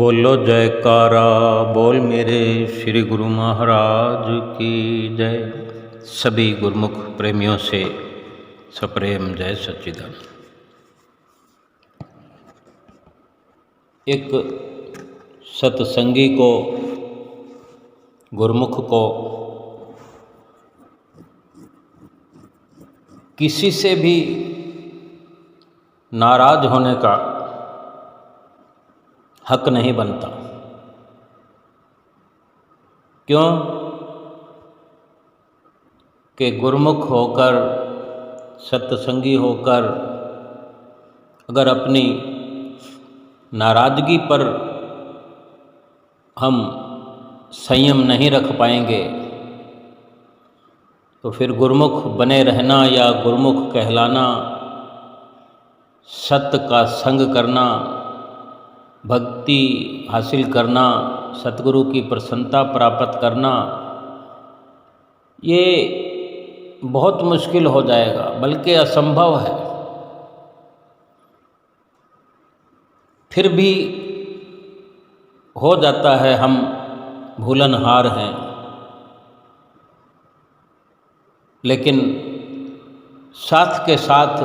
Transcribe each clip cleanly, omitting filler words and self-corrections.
बोलो जयकारा बोल मेरे श्री गुरु महाराज की जय। सभी गुरुमुख प्रेमियों से सप्रेम जय सच्चिदानंद। एक सत्संगी को, गुरुमुख को किसी से भी नाराज होने का हक नहीं बनता। क्यों कि गुरुमुख होकर, सत्संगी होकर अगर अपनी नाराज़गी पर हम संयम नहीं रख पाएंगे तो फिर गुरुमुख बने रहना या गुरुमुख कहलाना, सत्य का संग करना, भक्ति हासिल करना, सतगुरु की प्रसन्नता प्राप्त करना, ये बहुत मुश्किल हो जाएगा, बल्कि असंभव है। फिर भी हो जाता है, हम भूलनहार हैं, लेकिन साथ के साथ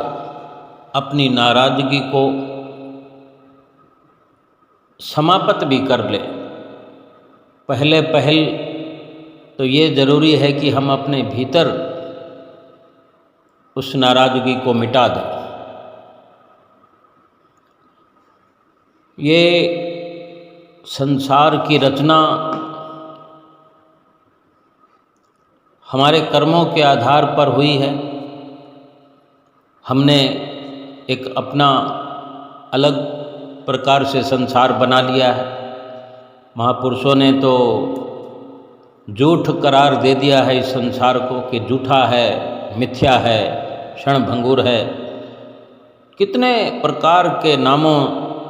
अपनी नाराज़गी को समाप्त भी कर ले। पहले तो ये ज़रूरी है कि हम अपने भीतर उस नाराज़गी को मिटा दें। ये संसार की रचना हमारे कर्मों के आधार पर हुई है। हमने एक अपना अलग प्रकार से संसार बना लिया है। महापुरुषों ने तो झूठ करार दे दिया है इस संसार को कि झूठा है, मिथ्या है, क्षणभंगुर है। कितने प्रकार के नामों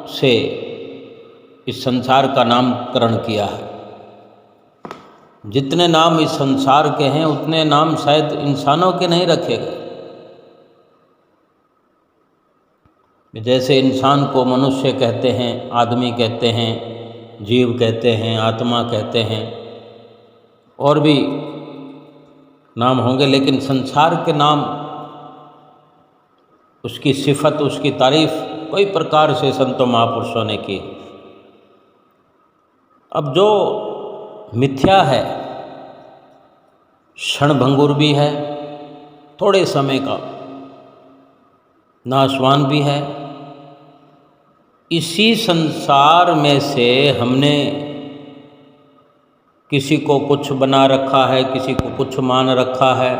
से इस संसार का नामकरण किया है। जितने नाम इस संसार के हैं उतने नाम शायद इंसानों के नहीं रखे गए। जैसे इंसान को मनुष्य कहते हैं, आदमी कहते हैं, जीव कहते हैं, आत्मा कहते हैं, और भी नाम होंगे, लेकिन संसार के नाम, उसकी सिफत, उसकी तारीफ कई प्रकार से संतों महापुरुषों ने की। अब जो मिथ्या है, क्षणभंगुर भी है, थोड़े समय का, नाशवान भी है, इसी संसार में से हमने किसी को कुछ बना रखा है, किसी को कुछ मान रखा है।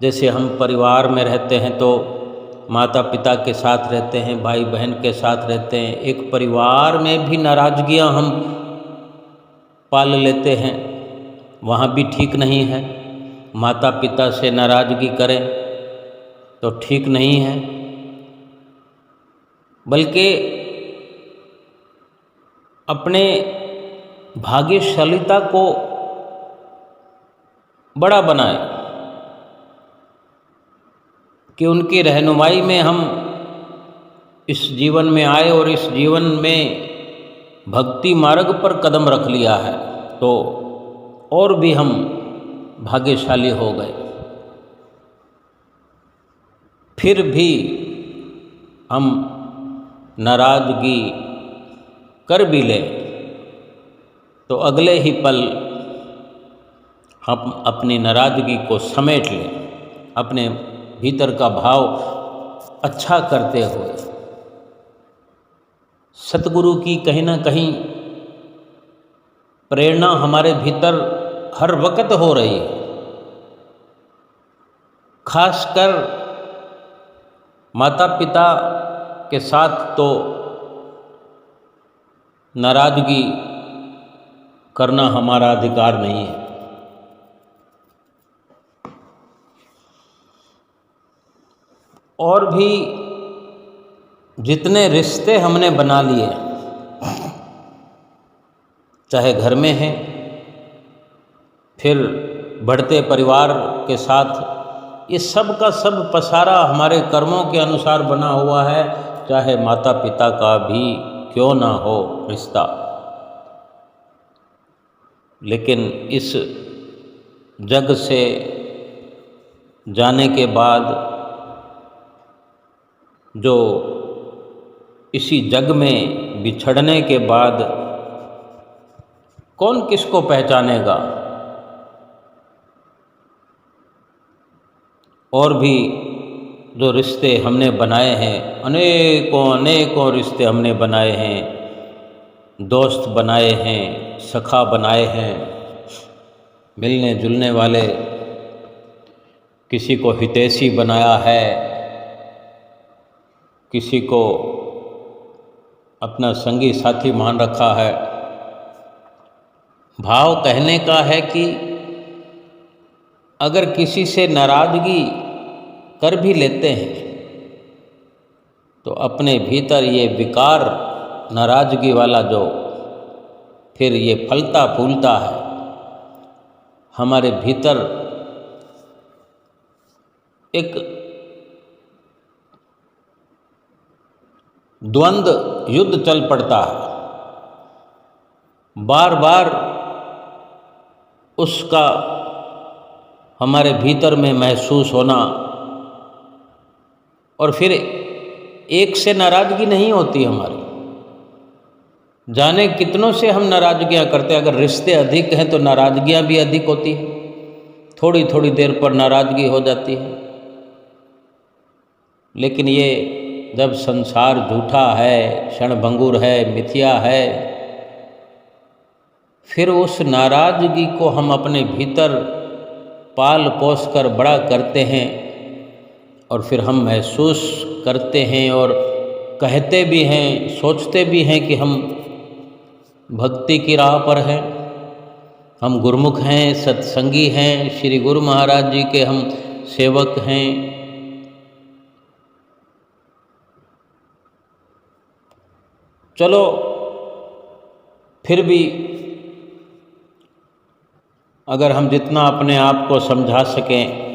जैसे हम परिवार में रहते हैं तो माता पिता के साथ रहते हैं, भाई बहन के साथ रहते हैं। एक परिवार में भी नाराज़गियाँ हम पाल लेते हैं, वहाँ भी ठीक नहीं है। माता पिता से नाराज़गी करें तो ठीक नहीं है, बल्कि अपने भाग्यशालिता को बड़ा बनाए कि उनकी रहनुमाई में हम इस जीवन में आए और इस जीवन में भक्ति मार्ग पर कदम रख लिया है तो और भी हम भाग्यशाली हो गए। फिर भी हम नाराज़गी कर भी ले तो अगले ही पल हम अपनी नाराज़गी को समेट लें, अपने भीतर का भाव अच्छा करते हुए। सतगुरु की कहीं ना कहीं प्रेरणा हमारे भीतर हर वक्त हो रही है। खासकर माता पिता के साथ तो नाराज़गी करना हमारा अधिकार नहीं है। और भी जितने रिश्ते हमने बना लिए, चाहे घर में हैं, फिर बढ़ते परिवार के साथ, ये सब का सब पसारा हमारे कर्मों के अनुसार बना हुआ है। चाहे माता पिता का भी क्यों ना हो रिश्ता, लेकिन इस जग से जाने के बाद जो इसी जग में बिछड़ने के बाद कौन किसको पहचानेगा। और भी जो रिश्ते हमने बनाए हैं, अनेकों अनेकों रिश्ते हमने बनाए हैं, दोस्त बनाए हैं, सखा बनाए हैं, मिलने जुलने वाले, किसी को हितैषी बनाया है, किसी को अपना संगी साथी मान रखा है। भाव कहने का है कि अगर किसी से नाराज़गी कर भी लेते हैं तो अपने भीतर ये विकार नाराज़गी वाला जो फिर ये फलता फूलता है, हमारे भीतर एक द्वंद्व युद्ध चल पड़ता है। बार बार उसका हमारे भीतर में महसूस होना, और फिर एक से नाराज़गी नहीं होती हमारी, जाने कितनों से हम नाराज़गियाँ करते हैं। अगर रिश्ते अधिक हैं तो नाराज़गियाँ भी अधिक होती हैं, थोड़ी थोड़ी देर पर नाराज़गी हो जाती है। लेकिन ये जब संसार झूठा है, क्षणभंगुर है, मिथ्या है, फिर उस नाराज़गी को हम अपने भीतर पाल पोस कर बड़ा करते हैं, और फिर हम महसूस करते हैं और कहते भी हैं, सोचते भी हैं कि हम भक्ति की राह पर हैं, हम गुरुमुख हैं, सत्संगी हैं, श्री गुरु महाराज जी के हम सेवक हैं। चलो फिर भी अगर हम जितना अपने आप को समझा सकें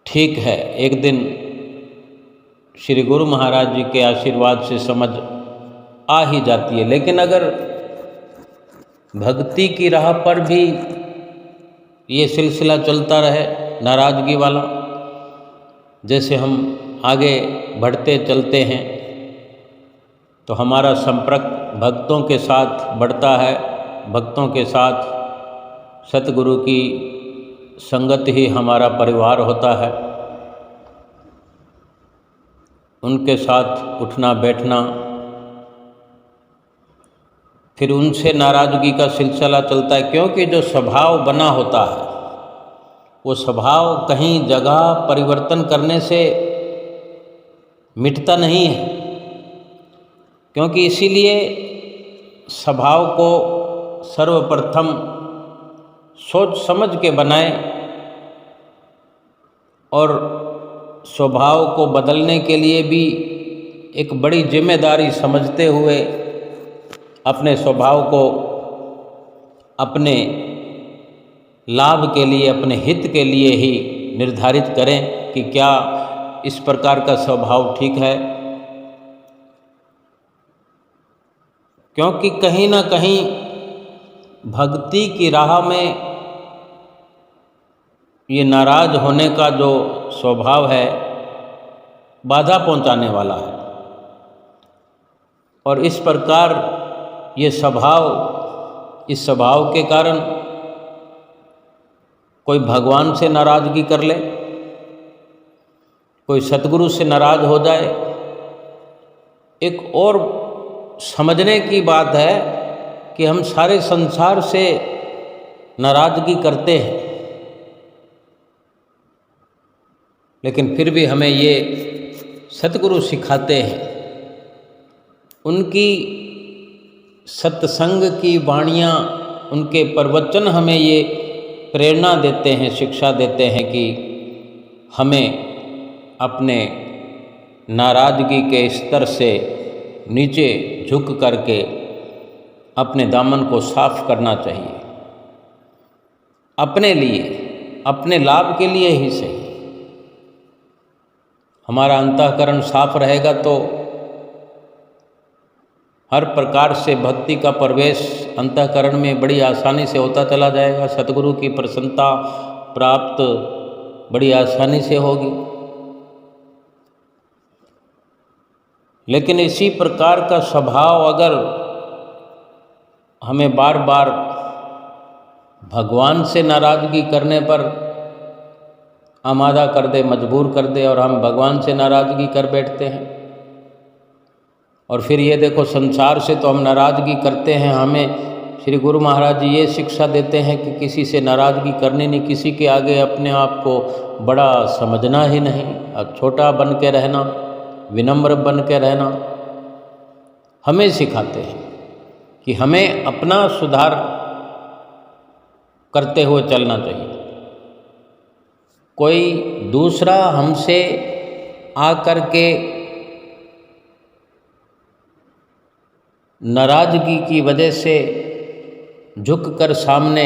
ठीक है, एक दिन श्री गुरु महाराज जी के आशीर्वाद से समझ आ ही जाती है। लेकिन अगर भक्ति की राह पर भी ये सिलसिला चलता रहे नाराज़गी वाला, जैसे हम आगे बढ़ते चलते हैं तो हमारा संपर्क भक्तों के साथ बढ़ता है, भक्तों के साथ सतगुरु की संगत ही हमारा परिवार होता है, उनके साथ उठना बैठना, फिर उनसे नाराज़गी का सिलसिला चलता है। क्योंकि जो स्वभाव बना होता है वो स्वभाव कहीं जगह परिवर्तन करने से मिटता नहीं है, क्योंकि इसीलिए स्वभाव को सर्वप्रथम सोच समझ के बनाएं, और स्वभाव को बदलने के लिए भी एक बड़ी जिम्मेदारी समझते हुए अपने स्वभाव को अपने लाभ के लिए, अपने हित के लिए ही निर्धारित करें कि क्या इस प्रकार का स्वभाव ठीक है। क्योंकि कहीं ना कहीं भक्ति की राह में ये नाराज होने का जो स्वभाव है बाधा पहुंचाने वाला है, और इस प्रकार ये स्वभाव, इस स्वभाव के कारण कोई भगवान से नाराज़गी कर ले, कोई सतगुरु से नाराज़ हो जाए। एक और समझने की बात है कि हम सारे संसार से नाराज़गी करते हैं, लेकिन फिर भी हमें ये सतगुरु सिखाते हैं, उनकी सत्संग की वाणियाँ, उनके प्रवचन हमें ये प्रेरणा देते हैं, शिक्षा देते हैं कि हमें अपने नाराज़गी के स्तर से नीचे झुक करके अपने दामन को साफ करना चाहिए, अपने लिए, अपने लाभ के लिए ही सही। हमारा अंतःकरण साफ रहेगा तो हर प्रकार से भक्ति का प्रवेश अंतःकरण में बड़ी आसानी से होता चला जाएगा। सतगुरु की प्रसन्नता प्राप्त बड़ी आसानी से होगी। लेकिन इसी प्रकार का स्वभाव अगर हमें बार बार भगवान से नाराज़गी करने पर आमादा कर दे, मजबूर कर दे, और हम भगवान से नाराज़गी कर बैठते हैं। और फिर ये देखो, संसार से तो हम नाराज़गी करते हैं। हमें श्री गुरु महाराज जी ये शिक्षा देते हैं कि किसी से नाराज़गी करनी नहीं, किसी के आगे अपने आप को बड़ा समझना ही नहीं, और छोटा बन के रहना, विनम्र बन के रहना हमें सिखाते हैं कि हमें अपना सुधार करते हुए चलना चाहिए। कोई दूसरा हमसे आकर के नाराज़गी की वजह से झुककर सामने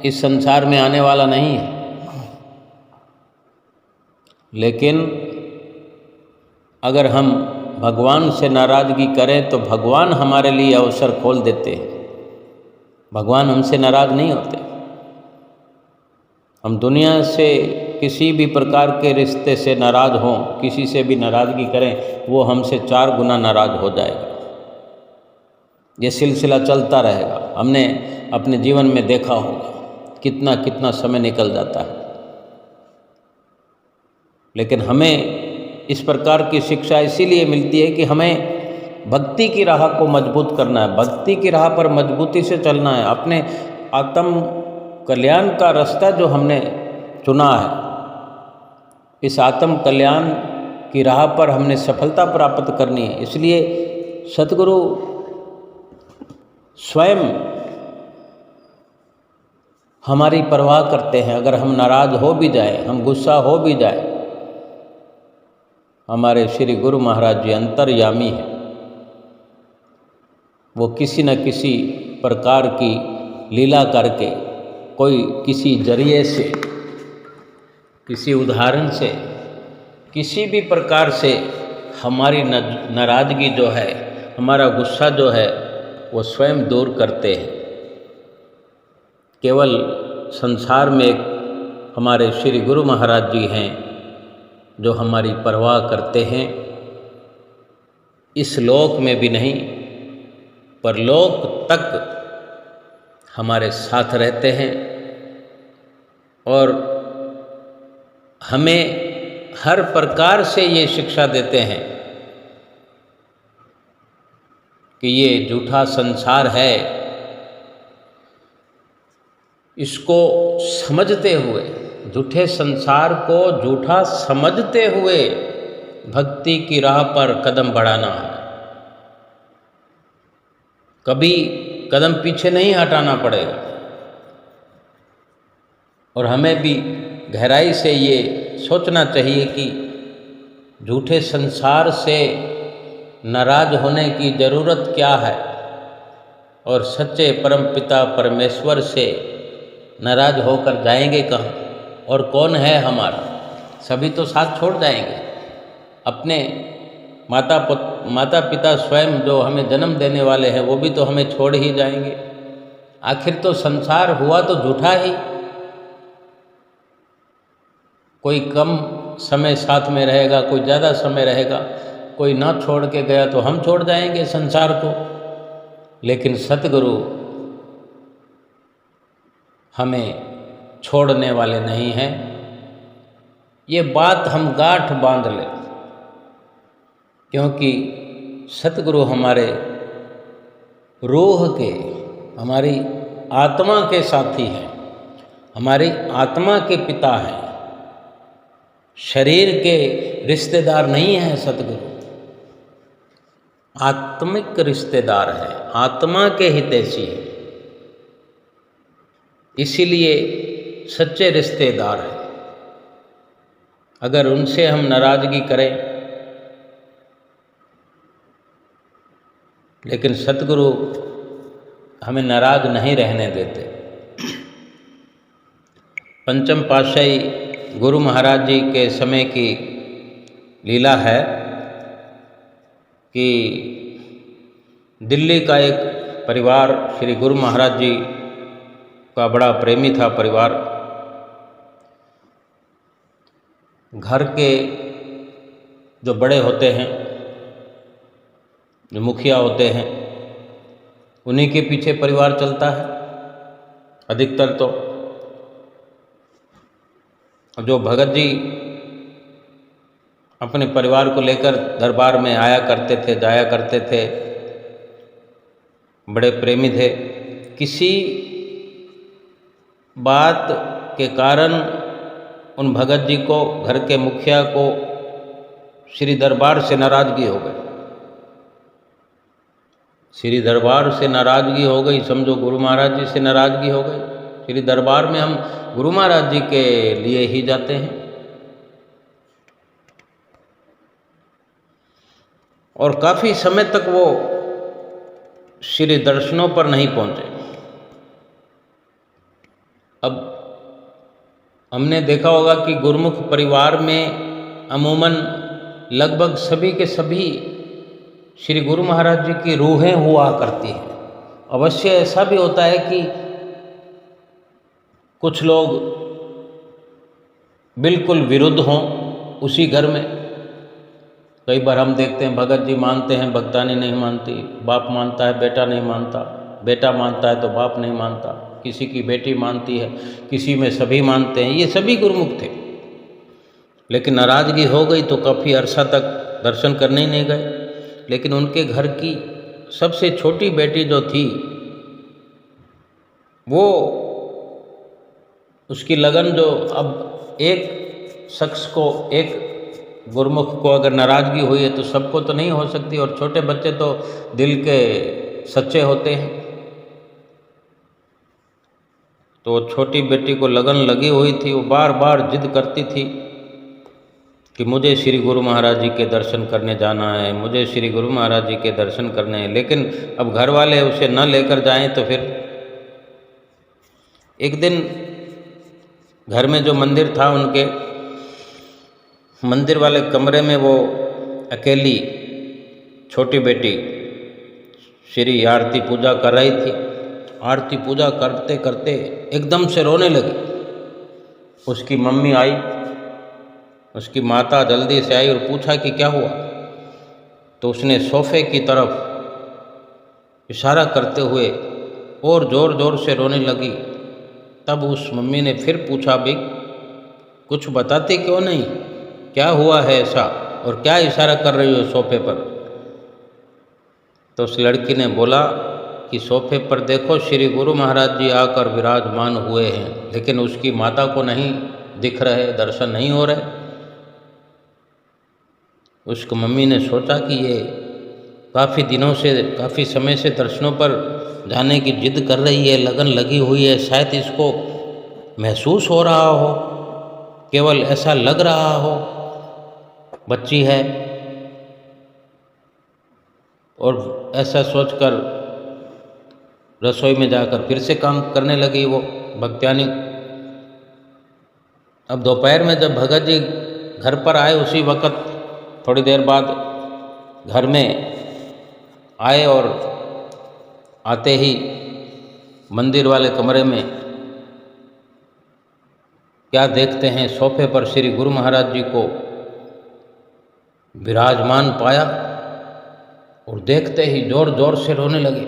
इस संसार में आने वाला नहीं है। लेकिन अगर हम भगवान से नाराज़गी करें तो भगवान हमारे लिए अवसर खोल देते हैं। भगवान हमसे नाराज़ नहीं होते। हम दुनिया से किसी भी प्रकार के रिश्ते से नाराज़ हों, किसी से भी नाराज़गी करें, वो हमसे 4 गुना नाराज़ हो जाएगा। ये सिलसिला चलता रहेगा। हमने अपने जीवन में देखा होगा कितना कितना समय निकल जाता है। लेकिन हमें इस प्रकार की शिक्षा इसीलिए मिलती है कि हमें भक्ति की राह को मजबूत करना है, भक्ति की राह पर मजबूती से चलना है। अपने आत्म कल्याण का रास्ता जो हमने चुना है, इस आत्म कल्याण की राह पर हमने सफलता प्राप्त करनी है। इसलिए सतगुरु स्वयं हमारी परवाह करते हैं। अगर हम नाराज़ हो भी जाए, हम गुस्सा हो भी जाए, हमारे श्री गुरु महाराज जी अंतर्यामी हैं। वो किसी न किसी प्रकार की लीला करके, कोई किसी जरिए से, किसी उदाहरण से, किसी भी प्रकार से हमारी नाराज़गी जो है, हमारा गुस्सा जो है, वो स्वयं दूर करते हैं। केवल संसार में एक हमारे श्री गुरु महाराज जी हैं जो हमारी परवाह करते हैं। इस लोक में भी नहीं, परलोक तक हमारे साथ रहते हैं और हमें हर प्रकार से ये शिक्षा देते हैं कि ये झूठा संसार है, इसको समझते हुए, झूठे संसार को झूठा समझते हुए भक्ति की राह पर कदम बढ़ाना है। कभी कदम पीछे नहीं हटाना पड़ेगा। और हमें भी गहराई से ये सोचना चाहिए कि झूठे संसार से नाराज होने की ज़रूरत क्या है, और सच्चे परमपिता परमेश्वर से नाराज होकर जाएंगे कहाँ, और कौन है हमारा? सभी तो साथ छोड़ जाएंगे। अपने माता पिता स्वयं जो हमें जन्म देने वाले हैं, वो भी तो हमें छोड़ ही जाएंगे। आखिर तो संसार हुआ तो झूठा ही। कोई कम समय साथ में रहेगा, कोई ज़्यादा समय रहेगा, कोई ना छोड़ के गया तो हम छोड़ जाएंगे संसार को। लेकिन सतगुरु हमें छोड़ने वाले नहीं हैं। ये बात हम गांठ बांध लें, क्योंकि सतगुरु हमारे रूह के, हमारी आत्मा के साथी हैं, हमारी आत्मा के पिता हैं। शरीर के रिश्तेदार नहीं हैं सतगुरु, आत्मिक रिश्तेदार हैं, आत्मा के हितैषी हैं। इसीलिए सच्चे रिश्तेदार हैं। अगर उनसे हम नाराज़गी करें, लेकिन सतगुरु हमें नाराज़ नहीं रहने देते। पंचम पातशाही गुरु महाराज जी के समय की लीला है कि दिल्ली का एक परिवार श्री गुरु महाराज जी का बड़ा प्रेमी था परिवार। घर के जो बड़े होते हैं, जो मुखिया होते हैं, उन्हीं के पीछे परिवार चलता है अधिकतर। तो जो भगत जी अपने परिवार को लेकर दरबार में आया करते थे, जाया करते थे, बड़े प्रेमी थे। किसी बात के कारण उन भगत जी को, घर के मुखिया को, श्री दरबार से नाराज़गी हो गई। श्री दरबार से नाराज़गी हो गई, समझो गुरु महाराज जी से नाराज़गी हो गई। श्री दरबार में हम गुरु महाराज जी के लिए ही जाते हैं, और काफ़ी समय तक वो श्री दर्शनों पर नहीं पहुँचे। अब हमने देखा होगा कि गुरुमुख परिवार में अमूमन लगभग सभी के सभी श्री गुरु महाराज जी की रूहें हुआ करती हैं। अवश्य ऐसा भी होता है कि कुछ लोग बिल्कुल विरुद्ध हों उसी घर में। कई बार हम देखते हैं भगत जी मानते हैं, भगतानी नहीं मानती, बाप मानता है, बेटा नहीं मानता, बेटा मानता है तो बाप नहीं मानता, किसी की बेटी मानती है, किसी में सभी मानते हैं। ये सभी गुरुमुख थे, लेकिन नाराज़गी हो गई तो काफ़ी अरसा तक दर्शन करने ही नहीं गए। लेकिन उनके घर की सबसे छोटी बेटी जो थी, वो उसकी लगन जो अब एक शख्स को, एक गुरुमुख को अगर नाराज़गी हुई है तो सबको तो नहीं हो सकती, और छोटे बच्चे तो दिल के सच्चे होते हैं। तो छोटी बेटी को लगन लगी हुई थी, वो बार बार जिद करती थी कि मुझे श्री गुरु महाराज जी के दर्शन करने जाना है, मुझे श्री गुरु महाराज जी के दर्शन करने हैं। लेकिन अब घर वाले उसे न लेकर जाएं तो फिर एक दिन घर में जो मंदिर था, उनके मंदिर वाले कमरे में वो अकेली छोटी बेटी श्री आरती पूजा कर रही थी। आरती पूजा करते करते एकदम से रोने लगी। उसकी मम्मी आई, उसकी माता जल्दी से आई और पूछा कि क्या हुआ। तो उसने सोफे की तरफ इशारा करते हुए और ज़ोर ज़ोर से रोने लगी। तब उस मम्मी ने फिर पूछा, भी कुछ बताती क्यों नहीं, क्या हुआ है ऐसा, और क्या इशारा कर रही हो सोफे पर। तो उस लड़की ने बोला कि सोफे पर देखो, श्री गुरु महाराज जी आकर विराजमान हुए हैं, लेकिन उसकी माता को नहीं दिख रहे, दर्शन नहीं हो रहे। उसकी मम्मी ने सोचा कि ये काफ़ी दिनों से, काफ़ी समय से दर्शनों पर जाने की जिद कर रही है, लगन लगी हुई है, शायद इसको महसूस हो रहा हो, केवल ऐसा लग रहा हो, बच्ची है। और ऐसा सोचकर रसोई में जाकर फिर से काम करने लगी वो भक्त्यानी। अब दोपहर में जब भगत जी घर पर आए, उसी वक़्त थोड़ी देर बाद घर में आए, और आते ही मंदिर वाले कमरे में क्या देखते हैं, सोफे पर श्री गुरु महाराज जी को विराजमान पाया, और देखते ही जोर जोर से रोने लगे।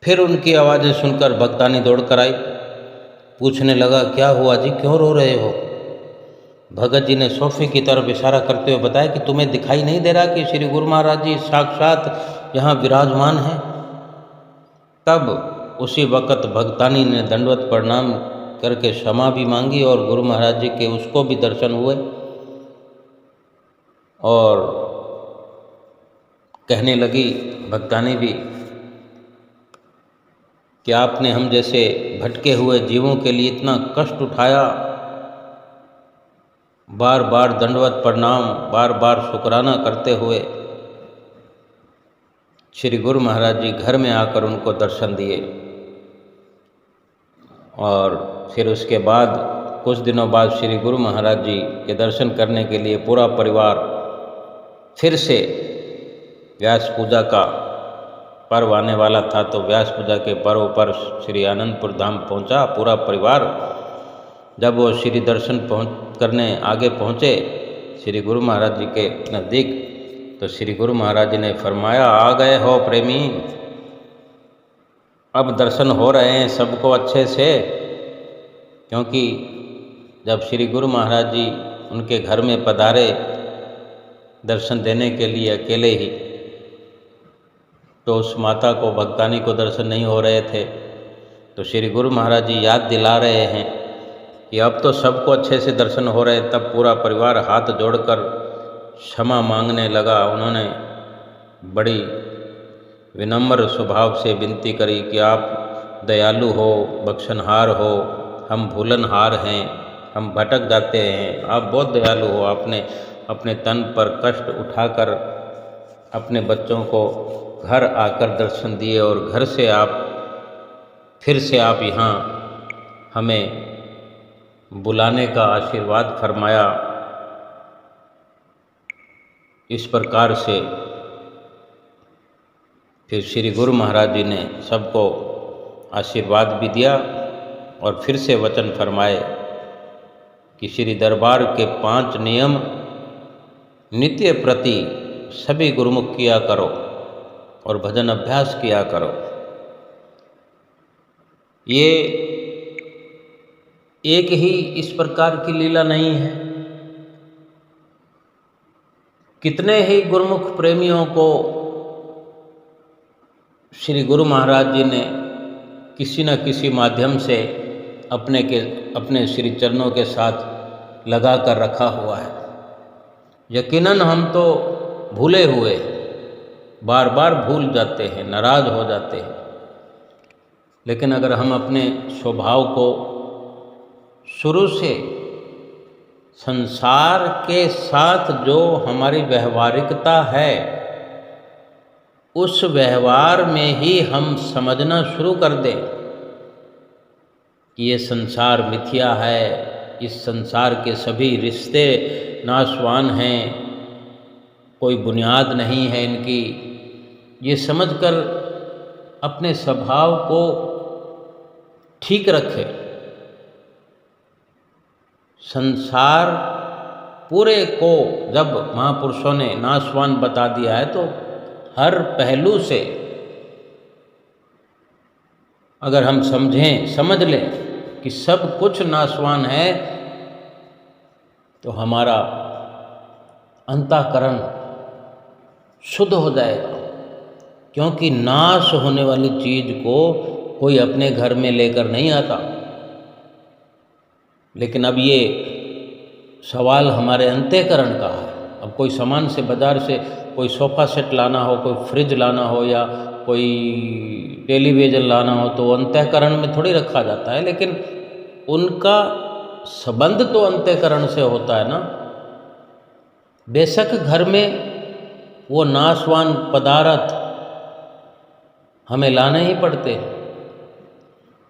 फिर उनकी आवाज़ें सुनकर भक्तानी दौड़ कर आई, पूछने लगा, क्या हुआ जी, क्यों रो रहे हो। भगत जी ने सोफे की तरफ इशारा करते हुए बताया कि तुम्हें दिखाई नहीं दे रहा कि श्री गुरु महाराज जी साक्षात यहाँ विराजमान हैं। तब उसी वक़्त भक्तानी ने दंडवत प्रणाम करके क्षमा भी मांगी, और गुरु महाराज जी के उसको भी दर्शन हुए, और कहने लगी भक्तानी भी कि आपने हम जैसे भटके हुए जीवों के लिए इतना कष्ट उठाया, बार बार दंडवत प्रणाम, बार बार शुक्राना करते हुए श्री गुरु महाराज जी घर में आकर उनको दर्शन दिए। और फिर उसके बाद कुछ दिनों बाद श्री गुरु महाराज जी के दर्शन करने के लिए पूरा परिवार फिर से व्यास पूजा का पर्व आने वाला था, तो व्यास पूजा के पर्व पर श्री आनंदपुर धाम पहुंचा पूरा परिवार। जब वो श्री दर्शन करने आगे पहुँचे श्री गुरु महाराज जी के नज़दीक, तो श्री गुरु महाराज जी ने फरमाया, आ गए हो प्रेमी, अब दर्शन हो रहे हैं सबको अच्छे से। क्योंकि जब श्री गुरु महाराज जी उनके घर में पधारे दर्शन देने के लिए अकेले ही, तो उस माता को भक्तानी को दर्शन नहीं हो रहे थे। तो श्री गुरु महाराज जी याद दिला रहे हैं कि अब तो सबको अच्छे से दर्शन हो रहे। तब पूरा परिवार हाथ जोड़कर क्षमा मांगने लगा। उन्होंने बड़ी विनम्र स्वभाव से विनती करी कि आप दयालु हो, बख्शनहार हो, हम भूलनहार हैं, हम भटक जाते हैं, आप बहुत दयालु हो। आपने अपने तन पर कष्ट उठाकर अपने बच्चों को घर आकर दर्शन दिए और घर से आप फिर से आप यहाँ हमें बुलाने का आशीर्वाद फरमाया। इस प्रकार से फिर श्री गुरु महाराज जी ने सबको आशीर्वाद भी दिया और फिर से वचन फरमाए कि श्री दरबार के 5 नियम नित्य प्रति सभी गुरुमुख किया करो और भजन अभ्यास किया करो। ये एक ही इस प्रकार की लीला नहीं है। कितने ही गुरुमुख प्रेमियों को श्री गुरु महाराज जी ने किसी न किसी माध्यम से अपने श्री चरणों के साथ लगा कर रखा हुआ है। यकीनन हम तो भूले हुए बार बार भूल जाते हैं, नाराज हो जाते हैं। लेकिन अगर हम अपने स्वभाव को शुरू से संसार के साथ जो हमारी व्यवहारिकता है, उस व्यवहार में ही हम समझना शुरू कर दें कि ये संसार मिथ्या है, इस संसार के सभी रिश्ते नाशवान हैं, कोई बुनियाद नहीं है इनकी, ये समझकर अपने स्वभाव को ठीक रखें। संसार पूरे को जब महापुरुषों ने नाशवान बता दिया है, तो हर पहलू से अगर हम समझ लें कि सब कुछ नाशवान है, तो हमारा अंतःकरण शुद्ध हो जाएगा। क्योंकि नाश होने वाली चीज को कोई अपने घर में लेकर नहीं आता। लेकिन अब ये सवाल हमारे अंतःकरण का है। अब कोई सामान से बाजार से कोई सोफ़ा सेट लाना हो, कोई फ्रिज लाना हो या कोई टेलीविज़न लाना हो, तो अंतःकरण में थोड़ी रखा जाता है। लेकिन उनका संबंध तो अंतःकरण से होता है ना। बेशक घर में वो नाशवान पदार्थ हमें लाने ही पड़ते हैं,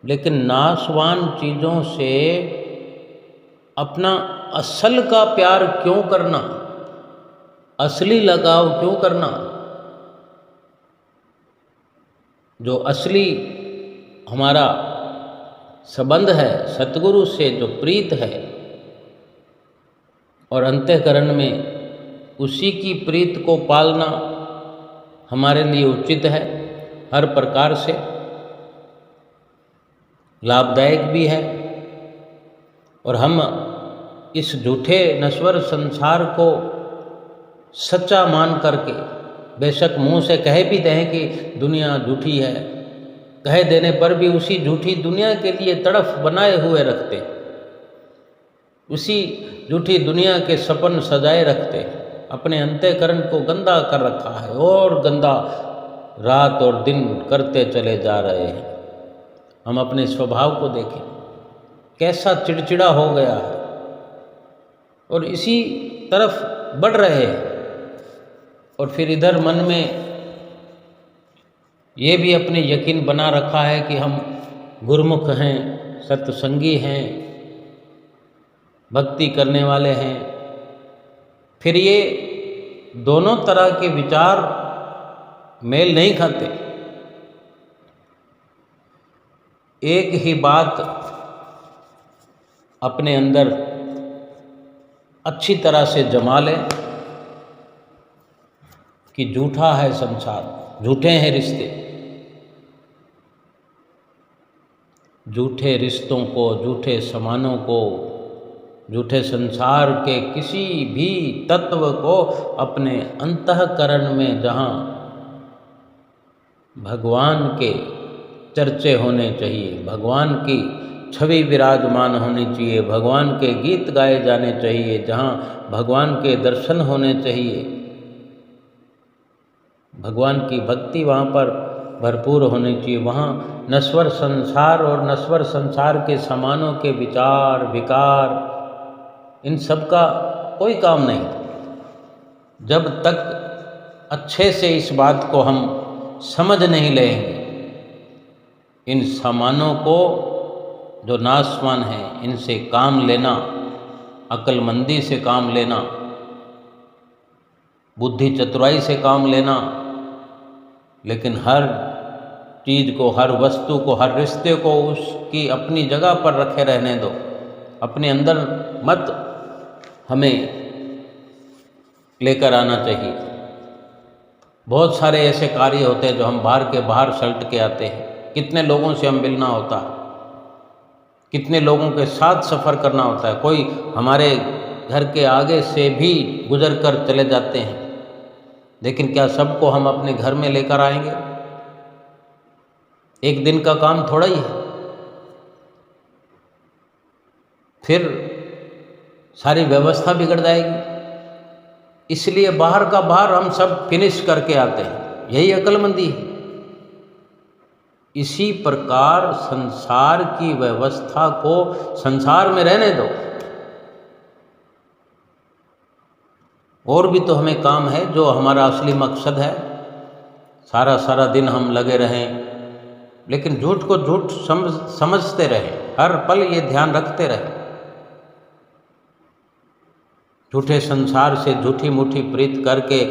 लेकिन नाशवान चीज़ों से अपना असल का प्यार क्यों करना, असली लगाव क्यों करना? जो असली हमारा संबंध है सतगुरु से, जो प्रीत है, और अंतःकरण में उसी की प्रीत को पालना हमारे लिए उचित है, हर प्रकार से लाभदायक भी है। और हम इस झूठे नश्वर संसार को सच्चा मान करके, बेशक मुंह से कह भी दें कि दुनिया झूठी है, कह देने पर भी उसी झूठी दुनिया के लिए तड़फ बनाए हुए रखते, उसी झूठी दुनिया के सपन सजाए रखते, अपने अंतःकरण को गंदा कर रखा है और गंदा रात और दिन करते चले जा रहे हैं। हम अपने स्वभाव को देखें, कैसा चिड़चिड़ा हो गया है और इसी तरफ बढ़ रहे हैं। और फिर इधर मन में ये भी अपने यकीन बना रखा है कि हम गुरुमुख हैं, सत्संगी हैं, भक्ति करने वाले हैं। फिर ये दोनों तरह के विचार मेल नहीं खाते। एक ही बात अपने अंदर अच्छी तरह से जमा लें कि झूठा है संसार, झूठे हैं रिश्ते। झूठे रिश्तों को, झूठे समानों को, झूठे संसार के किसी भी तत्व को अपने अंतःकरण में, जहाँ भगवान के चर्चे होने चाहिए, भगवान की छवि विराजमान होनी चाहिए, भगवान के गीत गाए जाने चाहिए, जहाँ भगवान के दर्शन होने चाहिए, भगवान की भक्ति वहाँ पर भरपूर होनी चाहिए, वहाँ नश्वर संसार और नश्वर संसार के समानों के विचार विकार, इन सब का कोई काम नहीं। जब तक अच्छे से इस बात को हम समझ नहीं लेंगे, इन सामानों को जो नाशवान हैं, इनसे काम लेना, अक्लमंदी से काम लेना, बुद्धि चतुराई से काम लेना, लेकिन हर चीज़ को, हर वस्तु को, हर रिश्ते को उसकी अपनी जगह पर रखे रहने दो, अपने अंदर मत हमें लेकर आना चाहिए। बहुत सारे ऐसे कार्य होते हैं जो हम बाहर के बाहर सल्ट के आते हैं। कितने लोगों से हम मिलना होता है, कितने लोगों के साथ सफ़र करना होता है, कोई हमारे घर के आगे से भी गुजर कर चले जाते हैं, लेकिन क्या सबको हम अपने घर में लेकर आएंगे? एक दिन का काम थोड़ा ही है। फिर सारी व्यवस्था बिगड़ जाएगी। इसलिए बाहर का बाहर हम सब फिनिश करके आते हैं, यही अक्लमंदी है। इसी प्रकार संसार की व्यवस्था को संसार में रहने दो। और भी तो हमें काम है, जो हमारा असली मकसद है। सारा दिन हम लगे रहें, लेकिन झूठ को झूठ समझते रहें, हर पल ये ध्यान रखते रहें। झूठे संसार से झूठी मूठी प्रीत करके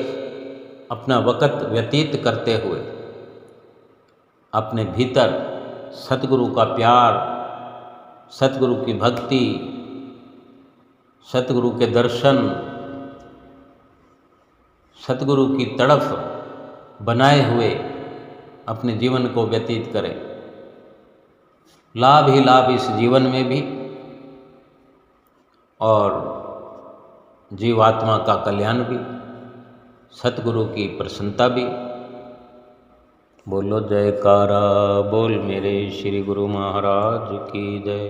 अपना वक़्त व्यतीत करते हुए अपने भीतर सतगुरु का प्यार, सतगुरु की भक्ति, सतगुरु के दर्शन, सतगुरु की तड़फ बनाए हुए अपने जीवन को व्यतीत करें। लाभ ही लाभ इस जीवन में भी, और जीवात्मा का कल्याण भी, सतगुरु की प्रसन्नता भी। बोलो जयकारा बोल मेरे श्री गुरु महाराज की जय।